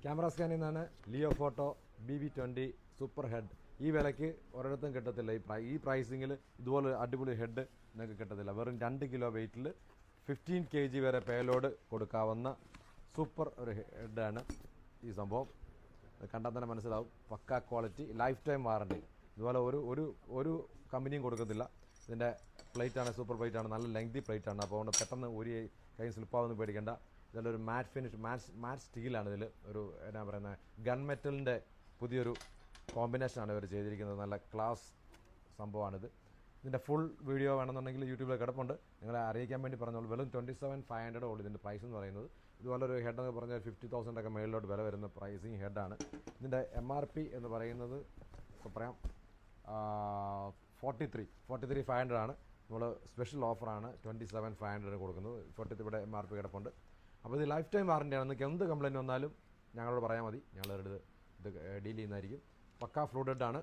Camera സ്കാനിൽ നിന്നാണ് Leo photo BB20 super head. ഈ വിലയ്ക്ക് ഒരിടത്തും കിട്ടത്തില്ല. ഈ പ്രൈസിങ്ങിൽ ഇതുപോലെ അടിപൊളി ഹെഡ് നിങ്ങൾക്ക് കിട്ടത്തില്ല. വെറും 2 കിലോ വെയിറ്റിൽ 15 kg വരെ പേലോഡ് കൊടുക്കാവുന്ന സൂപ്പർ ഒരു ഹെഡാണ് ഈ സംഭവം. കണ്ടാൽ തന്നെ മനസ്സിലാവും. പക്കാ ക്വാളിറ്റി, ലൈഫ് ടൈം വാറണ്ടി. ഇതുപോലെ ഒരു കമ്പനിയും കൊടുക്കത്തില്ല. ഇതിൻ്റെ പ്ലേറ്റാണ് സൂപ്പർ പ്ലേറ്റാണ്, നല്ല ലെങ്തി പ്ലേറ്റാണ്. അപ്പോൾ അതുകൊണ്ട് പെട്ടെന്ന് ഒരു കൈ സ്ലിപ്പാവൊന്നും പേടിക്കേണ്ട. ഇതിലൊരു മാറ്റ് ഫിനിഷ്, മാറ്റ് സ്റ്റീലാണ്. ഇതിൽ ഒരു എന്നാ പറയുന്നത്, ഗൺ മെറ്റലിൻ്റെ പുതിയൊരു കോമ്പിനേഷനാണ് ഇവർ ചെയ്തിരിക്കുന്നത്. നല്ല ക്ലാസ് സംഭവമാണിത്. ഇതിൻ്റെ ഫുൾ വീഡിയോ വേണമെന്നുണ്ടെങ്കിൽ യൂട്യൂബിൽ കിടപ്പുണ്ട്. നിങ്ങളെ അറിയിക്കാൻ വേണ്ടി പറഞ്ഞോളൂ. വെറും 27,500 ഉള്ളൂ ഇതിൻ്റെ പ്രൈസ് എന്ന് പറയുന്നത്. ഇതുപോലെ ഒരു ഹെഡ് എന്ന് പറഞ്ഞാൽ 50,000 ഒക്കെ മേളിലോട്ട് വില വരുന്ന പ്രൈസിങ് ഹെഡാണ്. ഇതിൻ്റെ MRP എന്ന് പറയുന്നത് ഇപ്പോൾ പറയാം 43,500 ആണ്. നമ്മൾ സ്പെഷ്യൽ ഓഫറാണ് 27,500 കൊടുക്കുന്നത്. 43 ഇവിടെ MRP കിടപ്പുണ്ട്. അപ്പോൾ ഇത് ലൈഫ് ടൈം വാറണ്ടിയാണ്. നിങ്ങൾക്ക് എന്ത് കംപ്ലയിൻറ്റ് വന്നാലും ഞങ്ങളോട് പറയാൻ മതി, ഞങ്ങളൊരു ഇത് ഡീൽ ചെയ്യുന്നതായിരിക്കും. പക്കാ ഫ്ലൂഡഡ് ആണ്,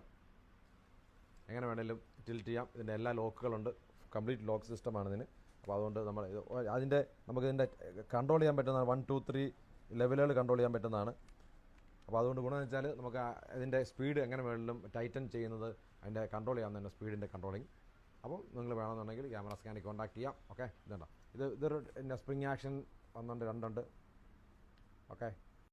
എങ്ങനെ വേണമെങ്കിലും ടിൽറ്റ് ചെയ്യാം. ഇതിൻ്റെ എല്ലാ ലോക്കുകളുണ്ട്, കംപ്ലീറ്റ് ലോക്ക് സിസ്റ്റമാണ് ഇതിന്. അപ്പോൾ അതുകൊണ്ട് നമ്മൾ നമുക്കിതിൻ്റെ കൺട്രോൾ ചെയ്യാൻ പറ്റുന്നതാണ്. 1, 2, 3 ലെവലുകൾ കൺട്രോൾ ചെയ്യാൻ പറ്റുന്നതാണ്. അപ്പോൾ അതുകൊണ്ട് ഗുണമെന്ന് വെച്ചാൽ നമുക്ക് ഇതിൻ്റെ സ്പീഡ് എങ്ങനെ വേണമെങ്കിലും ടൈറ്റൻ ചെയ്യുന്നത്, അതിൻ്റെ കൺട്രോൾ ചെയ്യാവുന്നതാണ് സ്പീഡിൻ്റെ കൺട്രോളിങ്. അപ്പം നിങ്ങൾ വേണമെന്നുണ്ടെങ്കിൽ ക്യാമറ സ്കാനിൽ കോൺടാക്ട് ചെയ്യാം. ഓക്കെ, ഇതുണ്ടോ, ഇതൊരു സ്പ്രിങ് ആക്ഷൻ 1 2 ഓക്കെ.